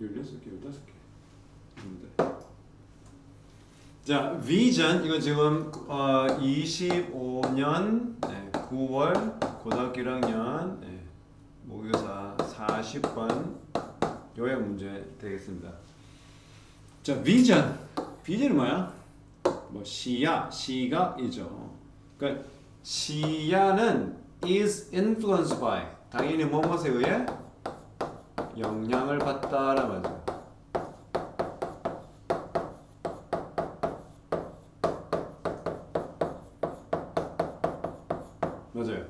16개, 15개. 자, vision 이거 지금 25년 9월 고등학교 1학년 모의고사 40번 요약 문제 되겠습니다. 자, vision은 뭐야? 뭐 시야, 시각이죠. 그러니까 시야는 is influenced by 당연히 무엇에 의해 영향을 받다라는 말이죠. 맞아요.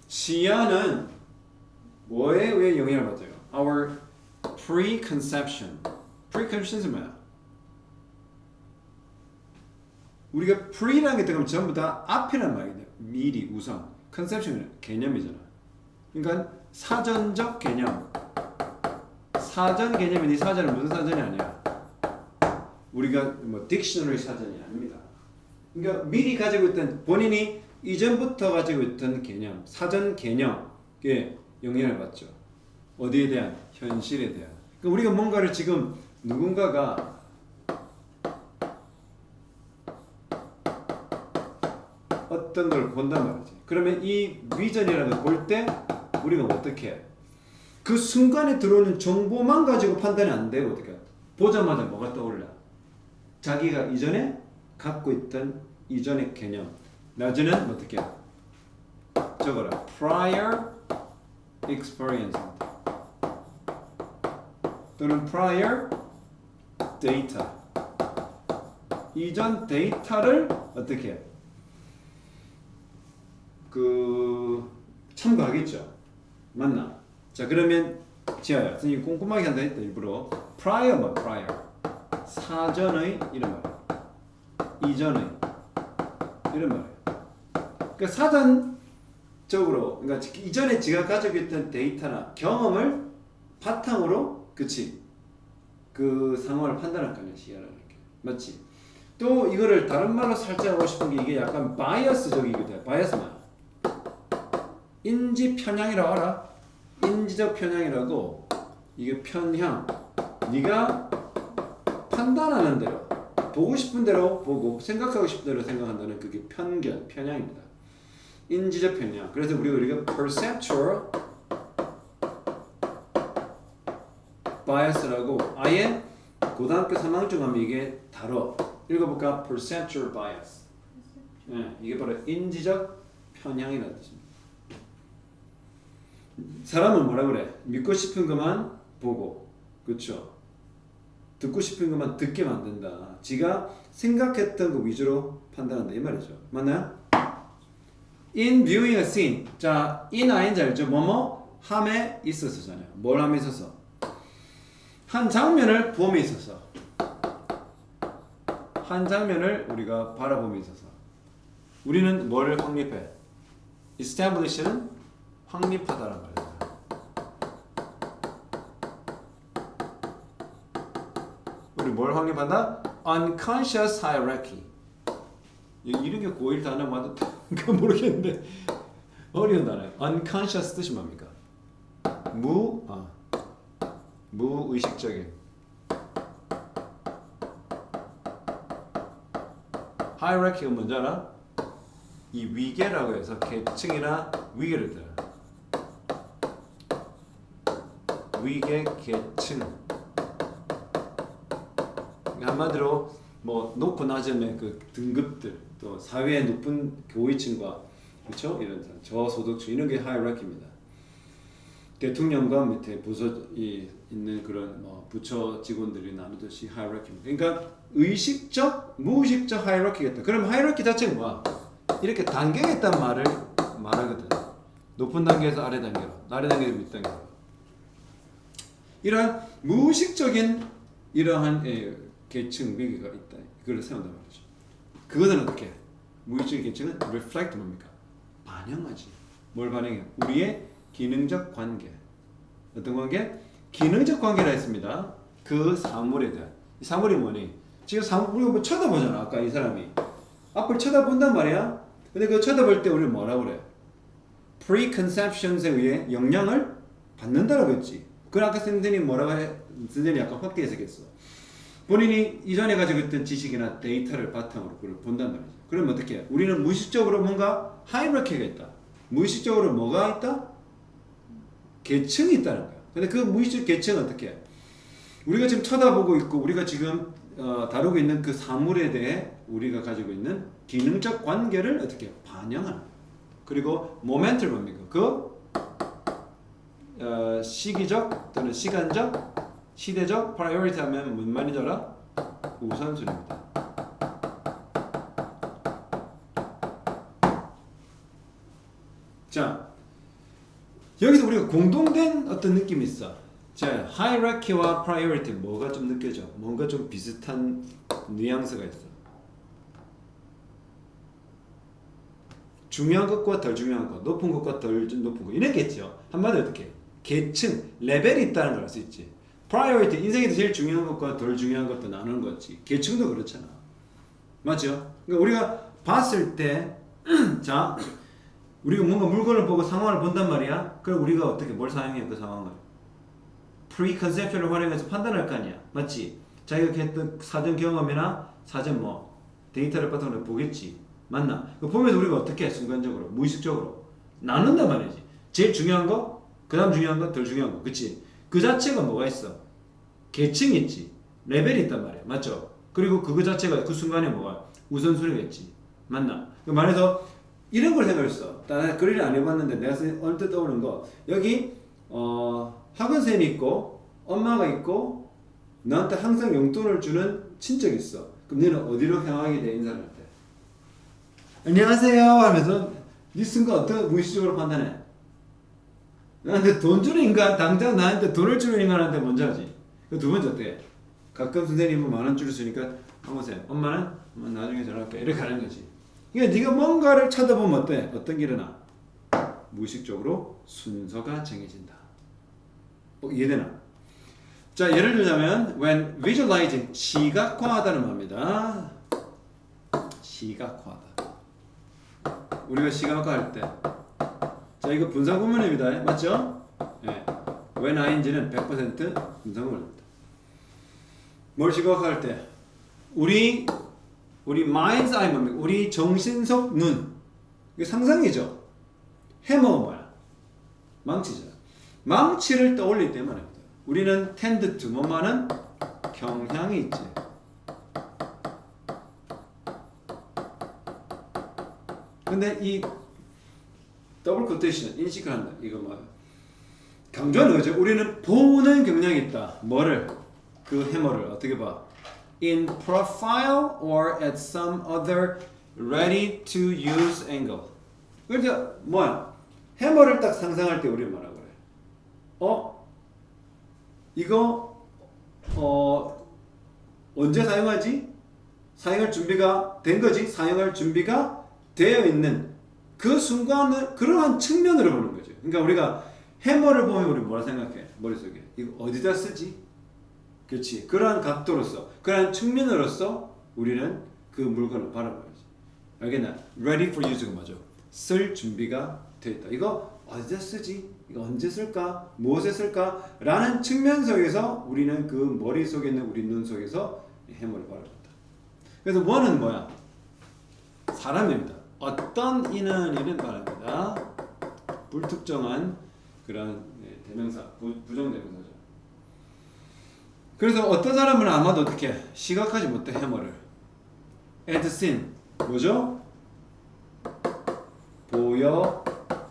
시야는 뭐에 의해 영향을 받아요? Our preconception. preconception은 뭐야? 우리가 pre라는 게 들어가면 전부 다 앞이란 말이에요. 미리, 우선. conception은 개념이잖아. 그러니까 사전적 개념. 사전 개념이 이 사전은 무슨 사전이 아니야? 우리가 뭐 딕셔너리 사전이 아닙니다. 그러니까 미리 가지고 있던 본인이 이전부터 가지고 있던 개념, 사전 개념에 영향을 받죠. 어디에 대한? 현실에 대한. 그러니까 우리가 뭔가를 지금 누군가가 어떤 걸 본단 말이지. 그러면 이 비전이라는 걸 볼 때 우리가 어떻게 해? 그 순간에 들어오는 정보만 가지고 판단이 안 되고 어떻게 해? 보자마자 뭐가 떠올라? 자기가 이전에 갖고 있던 이전의 개념. 낮에는 어떻게 해? 적어라. prior experience 또는 prior data. 이전 데이터를 어떻게 해? 참고하겠죠. 맞나? 자, 그러면 지아야, 선생님 꼼꼼하게 한다 했다 일부러. prior 뭐 prior. 사전의 이런 말. 이전의 이런 말이에요. 그러니까 사전적으로, 그러니까 이전에 지가 가지고 있던 데이터나 경험을 바탕으로, 그치? 그 상황을 판단할 거 아니야, 시야라는 게. 맞지? 또 이거를 다른 말로 살짝 하고 싶은 게 이게 약간 바이어스적이기도 해. 바이어스 뭐야? 인지 편향이라고 알아? 인지적 편향이라고. 이게 편향. 네가 판단하는 대로, 보고 싶은 대로 보고 생각하고 싶은 대로 생각한다는 그게 편견, 편향입니다. 인지적 편향. 그래서 우리가 perceptual bias라고 아예 고등학교 3학년 가면 이게 다뤄. 읽어볼까? perceptual bias. 이게 바로 인지적 편향이라는 뜻입니다. 사람은 뭐라 그래? 믿고 싶은 것만 보고, 그렇죠? 듣고 싶은 것만 듣게 만든다. 지가 생각했던 거 위주로 판단한다 이 말이죠. 맞나요? In viewing a scene. 자, in ing 알죠? 뭐뭐 함에 있어서잖아요. 뭘 함에 있어서? 한 장면을 봄에 있어서. 한 장면을 우리가 바라봄에 있어서. 우리는 뭐를 확립해? Establish는 확립하다라는 말이에요. 우리 뭘 확립한다? Unconscious hierarchy. 이런 게 고1 단어 맞아? 모르겠는데 어려운 단어예요. Unconscious 뜻이 뭡니까? 무의식적인. hierarchy가 뭔지 알아? 이 위계라고 해서 계층이나 위계를 들어. 위계, 계층. 한마디로 뭐 높고 낮음의 그 등급들, 또 사회의 높은 고위층과 그렇죠? 이런 저소득층 이런 게 하이라키입니다. 대통령과 밑에 부서이 있는 그런 뭐 부처 직원들이 나누듯이 하이라키입니다. 그러니까 의식적, 무의식적 하이라키겠다. 그럼 하이라키 자체는 뭐야? 이렇게 단계가 있단 말을 말하거든. 높은 단계에서 아래 단계로, 아래 단계에서 밑 단계로. 이러한 무의식적인 이러한 계층 위계가 있다. 그걸 세운단 말이죠. 그것은 어떻게 해? 무의식적인 계층은 reflect 뭡니까? 반영하지. 뭘 반영해? 우리의 기능적 관계. 어떤 관계? 기능적 관계라 했습니다. 그 사물에 대한. 이 사물이 뭐니? 지금 우리가 뭐 쳐다보잖아. 아까 이 사람이 앞을 쳐다본단 말이야. 근데 그 쳐다볼 때 우리는 뭐라고 그래? preconceptions에 의해 영향을 받는다라고 했지. 그 아까 선생님이 뭐라고 해? 선생님이 약간 확대 해석했어. 본인이 이전에 가지고 있던 지식이나 데이터를 바탕으로 그걸 본단 말이죠. 그러면 어떻게 해? 우리는 무의식적으로 뭔가 하이라키가 있다. 무의식적으로 뭐가 있다? 계층이 있다는 거야. 근데 그 무의식 계층은 어떻게 해? 우리가 지금 쳐다보고 있고 우리가 지금 다루고 있는 그 사물에 대해 우리가 가지고 있는 기능적 관계를 어떻게 해? 반영하는 거야. 그리고 모멘트를 뭡니까? 시기적 또는 시간적, 시대적 priority 하면 뭔 말인지 알아? 우선순위입니다. 자, 여기서 우리가 공동된 어떤 느낌이 있어. 자, hierarchy와 priority 뭐가 좀 느껴져? 뭔가 좀 비슷한 뉘앙스가 있어. 중요한 것과 덜 중요한 것, 높은 것과 덜 높은 것 이랬겠죠. 한마디로 어떻게? 계층, 레벨이 있다는 걸 알 수 있지. priority, 인생에서 제일 중요한 것과 덜 중요한 것도 나누는 거지. 계층도 그렇잖아. 맞죠? 그러니까 우리가 봤을 때, 자, 우리가 뭔가 물건을 보고 상황을 본단 말이야. 그럼 우리가 어떻게 뭘 사용해 그 상황을? preconception을 활용해서 판단할 거 아니야. 맞지? 자기가 했던 사전 경험이나 사전 뭐 데이터를 바탕으로 보겠지. 맞나? 보면서 우리가 어떻게 해? 순간적으로, 무의식적으로 나눈단 말이지. 제일 중요한 거, 그 다음 중요한 거, 덜 중요한 거. 그치? 그 자체가 뭐가 있어? 계층이 있지. 레벨이 있단 말이야. 맞죠? 그리고 그거 자체가 그 순간에 뭐가? 우선순위가 있지. 맞나? 말해서 이런 걸 생각했어. 나 그리를 안 해봤는데 내가 언뜻 떠오르는 거. 여기 학원생이 있고 엄마가 있고 나한테 항상 용돈을 주는 친척이 있어. 그럼 너는 어디로 향하게 돼? 인사를 할 때. 안녕하세요 하면서 네 쓴 거 어떻게 무의식적으로 판단해? 나한테 돈 주는 인간, 당장 나한테 돈을 주는 인간한테 먼저 하지. 그 두 번째 어때? 가끔 선생님은 10,000원 줄을 쓰니까 한번세요. 엄마는 나중에 전화할게. 이렇게 하는 거지. 그러니까 네가 뭔가를 찾아보면 어때? 어떤 게 일어나? 무의식적으로 순서가 정해진다. 이해되나? 자, 예를 들자면 when visualizing, 시각화하다는 말입니다. 시각화하다. 우리가 시각화할 때, 자, 이거 분사구문입니다. 맞죠? 네. when ing는 100% 분사구문입니다. 뭘 시각화할 때? 우리 mind's eye 뭡니까? 우리 정신속 눈. 이게 상상이죠. 해머가 뭐야? 망치잖아. 망치를 떠올릴 때 말입니다. 우리는 tend to 뭐만은 경향이 있지. 근데 이 더블 코테이션 인식을 한다. 이거 뭐 강조하는 거죠. 우리는 보는 경향이 있다. 뭐를? 그 해머를 어떻게 봐? In profile or at some other ready to use angle. 그러니까 뭐야? 해머를 딱 상상할 때 우리 뭐라 그래? 이거 언제 사용하지? 사용할 준비가 된 거지? 사용할 준비가 되어 있는 그 순간을 그러한 측면으로 보는 거죠. 그러니까 우리가 해머를 보면 우리 뭐라 생각해? 머릿속에 이거 어디다 쓰지? 그렇지. 그러한 각도로서, 그러한 측면으로서 우리는 그 물건을 바라봐야지. 알겠나? Ready for use가 뭐죠? 쓸 준비가 되어 있다. 이거 어디다 쓰지? 이거 언제 쓸까? 무엇에 쓸까? 라는 측면 속에서 우리는 그 머릿속에 있는 우리 눈 속에서 해머를 바라본다. 그래서 one은 뭐야? 사람입니다. 어떤 이는 말합니다. 불특정한 그런 대명사, 부정대명사죠. 그래서 어떤 사람은 아마도 어떻게 시각하지 못해 해머를. as seen 뭐죠?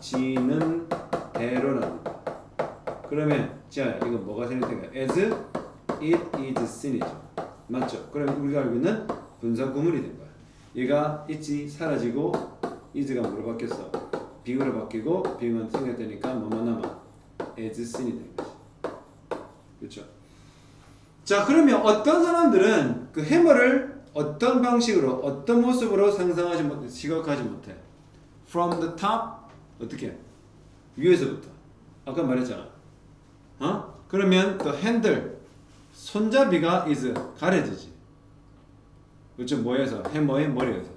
보여지는 대로랍니다. 그러면 자 이거 뭐가 생략된가? as it is seen이죠. 맞죠? 그럼 우리가 알고 있는 분사 구문이 된 거야. 얘가 있지 사라지고 is가 뭐로 바뀌었어? being으로 바뀌고 being은 생략되니까 뭐만 남아? as seen이 된 거지. 그렇죠? 자 그러면 어떤 사람들은 그 해머를 어떤 방식으로 어떤 모습으로 상상하지 못해 시각하지 못해. From the top 어떻게? 위에서부터. 아까 말했잖아. 그러면 the handle 손잡이가 is 가려지지. 그렇죠? 뭐에서? 해머의 머리에서.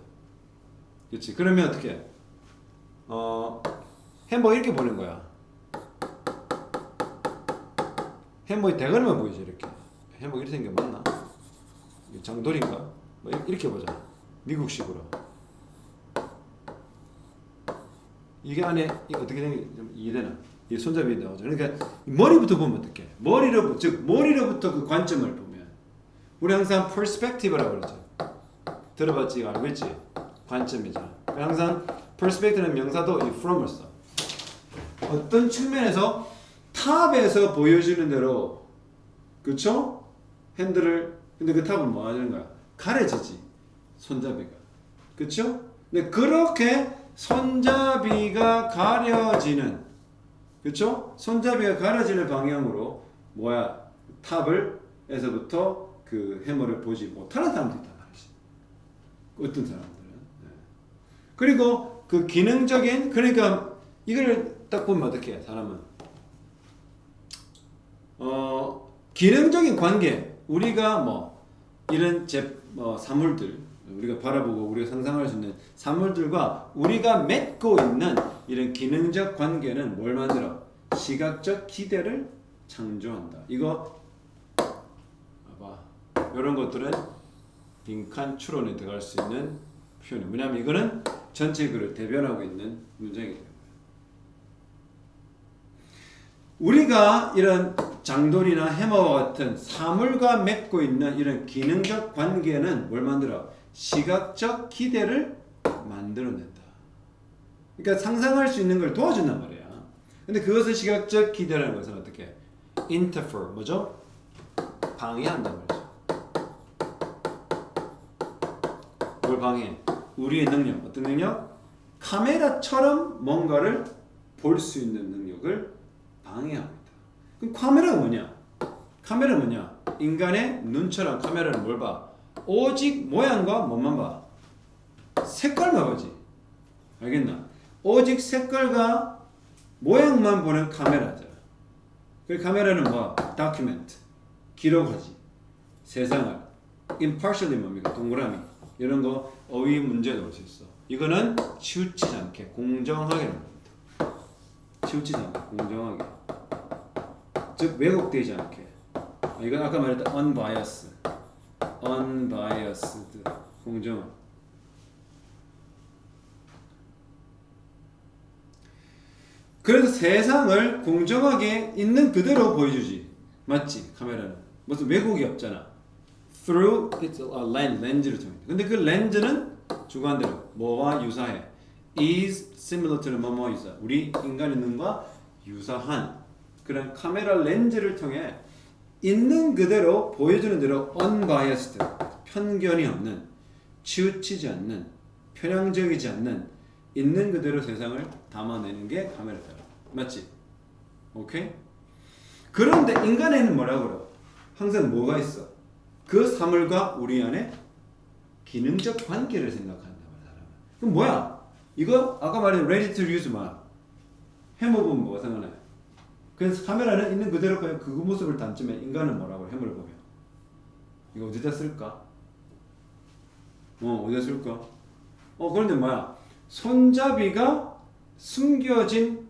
그렇지? 그러면 어떻게? 해머 이렇게 보는 거야. 해먹이 대가리만 보이죠 이렇게. 해먹 이렇게 생겨 맞나? 장돌인가? 뭐 이렇게 보자. 미국식으로. 이게 안에 이게 어떻게 생긴 좀 이해되나? 이 손잡이 나오죠. 그러니까 머리부터 보면 어떻게? 머리로부터 그 관점을 보면 우리 항상 perspective라고 그러죠. 들어봤지? 알고 있지? 관점이잖아. 항상 perspective는 명사도 이 from을 써. 어떤 측면에서 탑에서 보여주는 대로 그쵸? 핸들을 근데 그 탑은 뭐 하는 거야? 가려지지 손잡이가 그쵸? 근데 그렇게 손잡이가 가려지는 그쵸? 손잡이가 가려지는 방향으로 뭐야? 탑을 에서부터 그 해머를 보지 못하는 사람도 있단 말이지. 어떤 사람들은. 네. 그리고 그 기능적인 그러니까 이걸 딱 보면 어떻게 해 사람은 기능적인 관계 우리가 뭐 이런 사물들 우리가 바라보고 우리가 상상할 수 있는 사물들과 우리가 맺고 있는 이런 기능적 관계는 뭘 만들어? 시각적 기대를 창조한다. 이거 봐봐. 이런 것들은 빈칸 추론에 들어갈 수 있는 표현이에요. 왜냐하면 이거는 전체 글을 대변하고 있는 문장이기 때문에. 우리가 이런 장돌이나 해머와 같은 사물과 맺고 있는 이런 기능적 관계는 뭘 만들어? 시각적 기대를 만들어낸다. 그러니까 상상할 수 있는 걸 도와준단 말이야. 근데 그것을 시각적 기대라는 것은 어떻게? interfere, 뭐죠? 방해한단 말이죠. 뭘 방해? 우리의 능력, 어떤 능력? 카메라처럼 뭔가를 볼 수 있는 능력을 방해합니다. 그럼 카메라가 뭐냐? 카메라는 뭐냐? 인간의 눈처럼 카메라는 뭘 봐? 오직 모양과 뭐만 봐? 색깔만 보지. 알겠나? 오직 색깔과 모양만 보는 카메라잖아. 그 카메라는 뭐? document. 기록하지. 세상을. impartially 뭡니까? 동그라미. 이런 거 어휘 문제 넣을 수 있어. 이거는 치우치지 않게 공정하게 합니다. 치우치지 않게 공정하게. 즉 왜곡되지 않게. 이건 아까 말했던 unbiased. 공정한. 그래서 세상을 공정하게 있는 그대로 보여주지. 맞지? 카메라는. 무슨 왜곡이 없잖아. Through its 렌즈를 통해. 근데 그 렌즈는 주관대로 뭐와 유사해? Is similar to는 뭐뭐 유사. 우리 인간의 눈과 유사한 그런 카메라 렌즈를 통해 있는 그대로 보여주는 대로 unbiased 편견이 없는 치우치지 않는 편향적이지 않는 있는 그대로 세상을 담아내는 게 카메라다. 맞지? 오케이? 그런데 인간에는 뭐라고 그래? 항상 뭐가 있어? 그 사물과 우리 안에 기능적 관계를 생각한다. 그럼 뭐야? 이거 아까 말한 ready to use 말 해먹으면 뭐가 생각나요? 그래서 카메라는 있는 그대로 그냥 그 모습을 담지만 인간은 뭐라고 해물을 보면 이거 어디다 쓸까? 어디다 쓸까? 그런데 뭐야? 손잡이가 숨겨진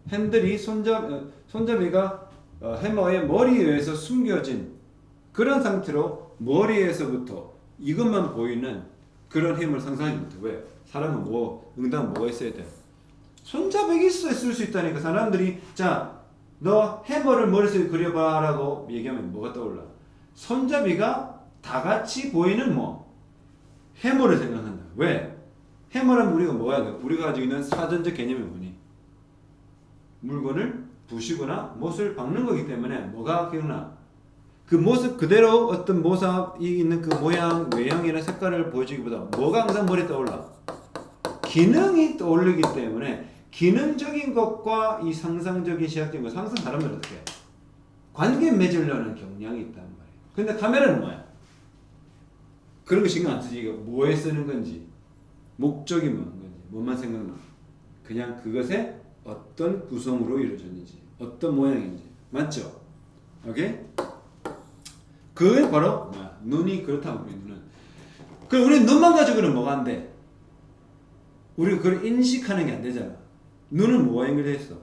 핸들이 손잡이가 해머의 머리에 의해서 숨겨진 그런 상태로 머리에서부터 이것만 보이는 그런 힘을 상상하지 못해. 왜? 사람은 응답은 뭐가 있어야 돼? 손잡이가 있을 수 있다니까. 사람들이 자, 너 해머를 머릿속에 그려봐 라고 얘기하면 뭐가 떠올라? 손잡이가 다 같이 보이는 해머를 생각한다. 왜? 해머라면 우리가 뭐야? 우리가 가지고 있는 사전적 개념이 뭐니? 물건을 부시거나 못을 박는 거기 때문에 뭐가 기억나? 그 모습 그대로 어떤 모습이 있는 그 모양, 외형이나 색깔을 보여주기보다 뭐가 항상 머리에 떠올라? 기능이 떠오르기 때문에 기능적인 것과 이 상상적인 시각적인 것 항상 사람들은 어떻게 해? 관계 맺으려는 경향이 있단 말이에요. 근데 카메라는 뭐야? 그런 거 신경 안 쓰지. 이거 뭐에 쓰는 건지 목적이 뭔지 뭐만 생각나. 그냥 그것의 어떤 구성으로 이루어졌는지 어떤 모양인지 맞죠? 오케이? 그게 바로 뭐야? 눈이 그렇다고. 우리 눈은. 그럼 우리 눈만 가지고는 뭐가 안 돼? 우리가 그걸 인식하는 게 안 되잖아. 눈은 뭐가 연결되어 있어?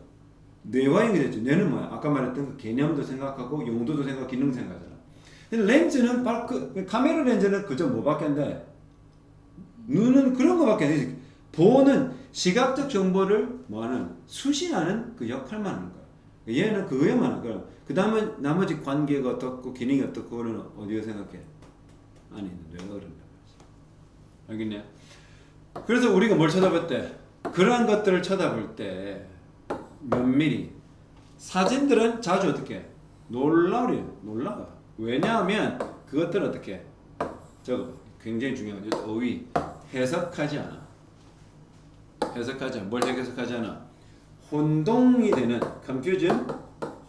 뇌와 연결되죠. 뇌는 뭐야? 아까 말했던 그 개념도 생각하고 용도도 생각, 기능 생각하잖아. 근데 렌즈는 바로 카메라 렌즈는 그저 뭐밖에 안 돼? 눈은 그런 거밖에 안 돼. 보는 시각적 정보를 뭐하는 수신하는 그 역할만 하는 거야. 얘는 그거에만 하는 거야. 그 다음에 나머지 관계가 어떻고 기능이 어떻고 그거는 어디가 생각해? 아니, 뇌가 그런다. 알겠냐? 그래서 우리가 뭘 쳐다볼 때 그러한 것들을 쳐다볼 때 면밀히 사진들은 자주 어떻게 놀라워요. 놀라워. 왜냐하면 그것들은 어떻게 저거 굉장히 중요한 거죠. 어휘 해석하지 않아. 해석하지 않아. 뭘 해석하지 않아? 혼동이 되는 confusion,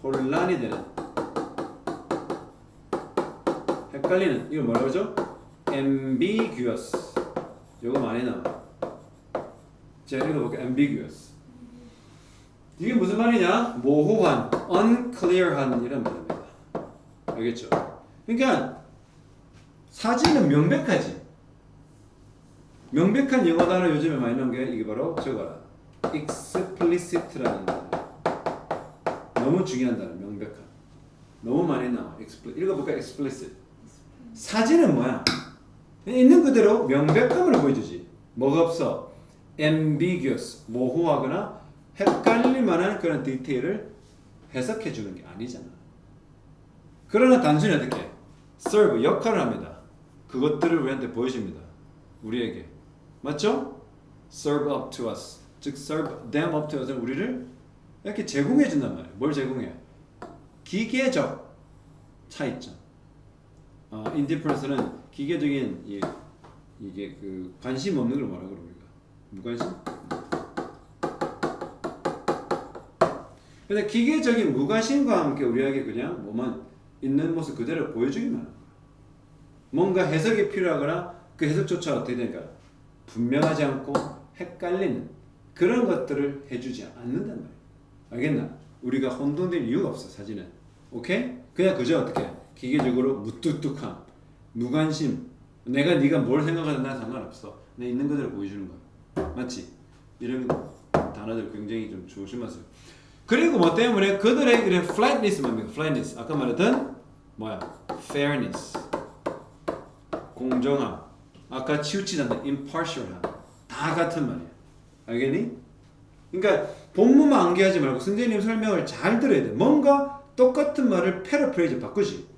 혼란이 되는 헷갈리는 이거 뭐라고 하죠? ambiguous. 요거 많이 나와. 자, 읽어볼게요. ambiguous. 이게 무슨 말이냐? 모호한, unclear한 이런 말입니다. 알겠죠? 그러니까 사진은 명백하지. 명백한 영어 단어 요즘에 많이 나온 게 이게 바로 저거라. explicit라는 단어. 너무 중요한 단어, 명백한. 너무 많이 나와. 읽어볼까? explicit. 사진은 뭐야? 있는 그대로 명백함을 보여주지. 뭐가 없어? ambiguous, 모호하거나 헷갈릴 만한 그런 디테일을 해석해 주는 게 아니잖아. 그러나 단순히 어떻게? serve, 역할을 합니다. 그것들을 우리한테 보여줍니다. 우리에게. 맞죠? serve up to us. 즉 serve them up to us은 우리를 이렇게 제공해 준단 말이에요. 뭘 제공해? 기계적 차이점. indifference는 기계적인 이게 그 관심 없는 걸 뭐라 그래 우리가? 무관심? 근데 기계적인 무관심과 함께 우리에게 그냥 뭐만 있는 모습 그대로 보여주기만 하는 거야. 뭔가 해석이 필요하거나 그 해석조차 어떻게 되니까 분명하지 않고 헷갈리는 그런 것들을 해주지 않는단 말이야. 알겠나? 우리가 혼돈될 이유가 없어 사진은. 오케이? 그냥 그저 어떻게 기계적으로 무뚝뚝함, 무관심. 네가 뭘 생각하든 난 상관없어. 내 있는 그대로 보여주는 거야. 맞지? 이런 단어들 굉장히 좀 조심하세요. 그리고 뭐 때문에 그들의 그래 flatness 뭡니까? flatness. 아까 말했던 뭐야? fairness. 공정함. 아까 치우치지 않는 impartial함. 다 같은 말이야. 알겠니? 그러니까 본문만 암기하지 말고 선생님 설명을 잘 들어야 돼. 뭔가 똑같은 말을 패러프레이즈 바꾸지.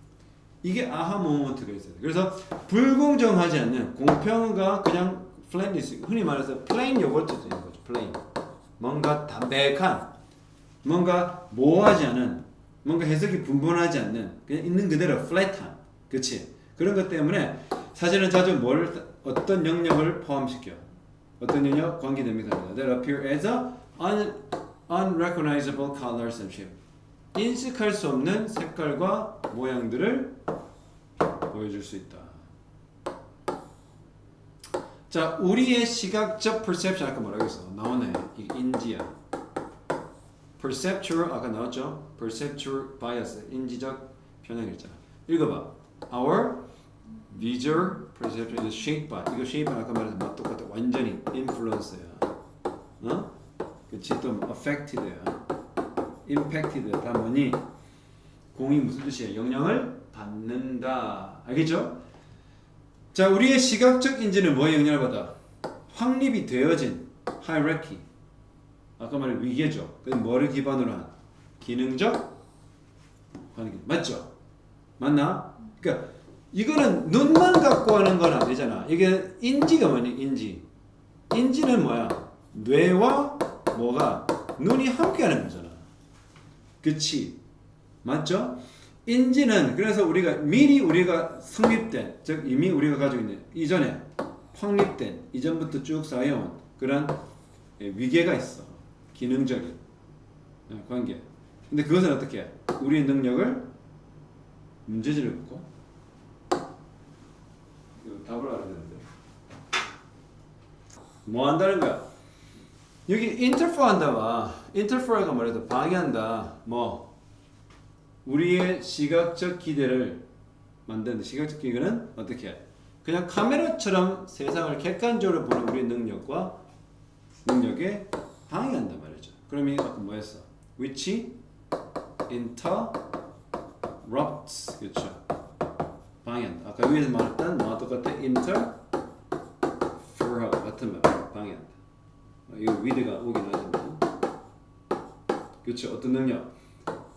이게 아하 모먼트가 있어요. 그래서 불공정하지 않는 공평과 그냥 flatness. 흔히 말해서 plain 요거트 되는 거죠. plain. 뭔가 담백한, 뭔가 모호하지 않은, 뭔가 해석이 분분하지 않는, 그냥 있는 그대로 flat한, 그렇지? 그런 것 때문에 사실은 자주 어떤 영역을 포함시켜. 어떤 영역? 관계대명사입니다. That appear as a unrecognizable colors and shape. 인식할 수 없는 색깔과 모양들을 보여줄 수 있다. 자, 우리의 시각적 perception 아까 뭐라고 했어? 나오네. 이 인지야. perceptual 아까 나왔죠? perceptual bias 인지적 편향일자. 읽어봐. Our visual perception is shaped by. 이거 shape 아까 말했던 뭐 똑같아. 완전히 influence야. 어? 그치 또 affected야. impacted 다 뭐니? 공이 무슨 뜻이야? 영향을 받는다. 알겠죠? 자, 우리의 시각적 인지는 뭐에 영향을 받아? 확립이 되어진 hierarchy. 아까 말한 위계죠. 그 뭐를 기반으로 한? 기능적 관계. 맞죠? 맞나? 그러니까 이거는 눈만 갖고 하는 건 아니잖아. 이게 인지가 뭐니? 인지. 인지는 뭐야? 뇌와 뭐가 눈이 함께하는 거잖아. 그치? 맞죠? 인지는 그래서 우리가 미리 우리가 성립된, 즉 이미 우리가 가지고 있는 이전에 확립된 이전부터 쭉 쌓여온 그런 위계가 있어. 기능적인 관계. 근데 그것은 어떻게 해? 우리의 능력을 문제지를 긋고 이거 답을 알아야 되는데 뭐 한다는 거야? 여기 interfere 한다와 interfere가 뭐래도 방해한다. 뭐 우리의 시각적 기대를 만드는데 시각적 기대는 어떻게 해? 그냥 카메라처럼 세상을 객관적으로 보는 우리의 능력에 방해한단 말이죠. 그럼 이 아까 뭐 했어? which interrupts. 그렇죠. 방해한다. 아까 위에서 말했던 뭐와 똑같아? interfere 같은 말. 방해한다. 이거 위드가 오긴 하지만. 그렇죠. 어떤 능력?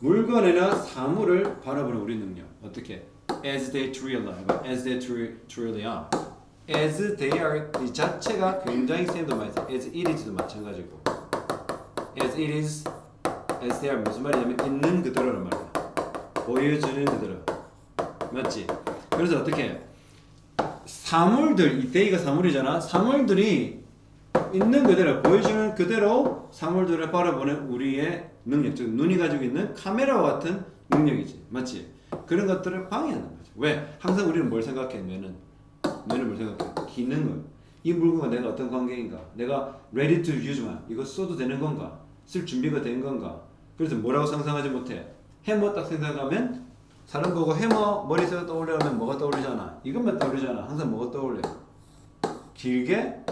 물건이나 사물을 바라보는 우리 능력. 어떻게? As they truly are. As they truly are. As they are 이 자체가 굉장히 쌤도 많이 써. As it is도 마찬가지고. As it is, as they are 무슨 말이냐면 있는 그대로란 말이야. 보여주는 그대로. 맞지? 그래서 어떻게? 사물들, 이 they가 사물이잖아. 사물들이 있는 그대로 보여주는 그대로 사물들을 바라보는 우리의 능력, 즉 눈이 가지고 있는 카메라와 같은 능력이지, 맞지? 그런 것들을 방해하는 거지. 왜? 항상 우리는 뭘 생각해? 뇌는 뭘 생각해? 기능을. 이 물건과 내가 어떤 관계인가? 내가 ready to use만 이거 써도 되는 건가? 쓸 준비가 된 건가? 그래서 뭐라고 상상하지 못해? 해머 딱 생각하면 사람 보고 해머 머릿속에 떠올려면 뭐가 떠올리잖아. 이것만 떠올리잖아. 항상 뭐가 떠올려? 길게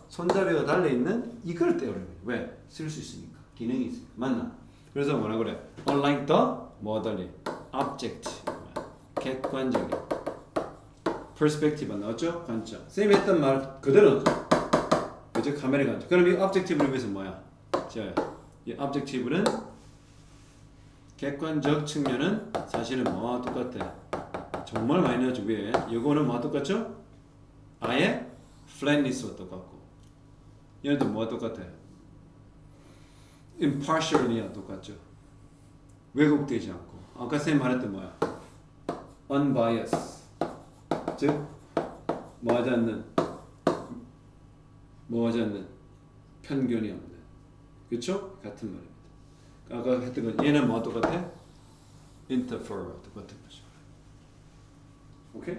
손잡이가 달려있는 이걸 떠올려. 왜? 쓸 수 있으니까. 기능이 있으니까. 맞나? 그래서 뭐라 그래? Unlike the 뭐가 달리? Object. 객관적인. Perspective 나왔죠? 관점. 쌤이 했던 말 그대로 넣죠. 그죠? 카메라 관점. 그럼 이 objective를 위해서 뭐야? 자, 이 objective는 객관적 측면은 사실은 뭐와 똑같아? 정말 많이 나왔죠 위에. 이거는 뭐와 똑같죠? 아예 flatness와 똑같고. 얘는 뭐와 똑같아? impartially와 똑같죠. 왜곡되지 않고. 아까 쌤 말했던 뭐야? unbiased. 즉 뭐하지 않는 편견이 없는. 그렇죠? 같은 말입니다. 아까 했던 건 얘는 뭐와 똑같아? interfere와 똑같은 거죠. 오케이?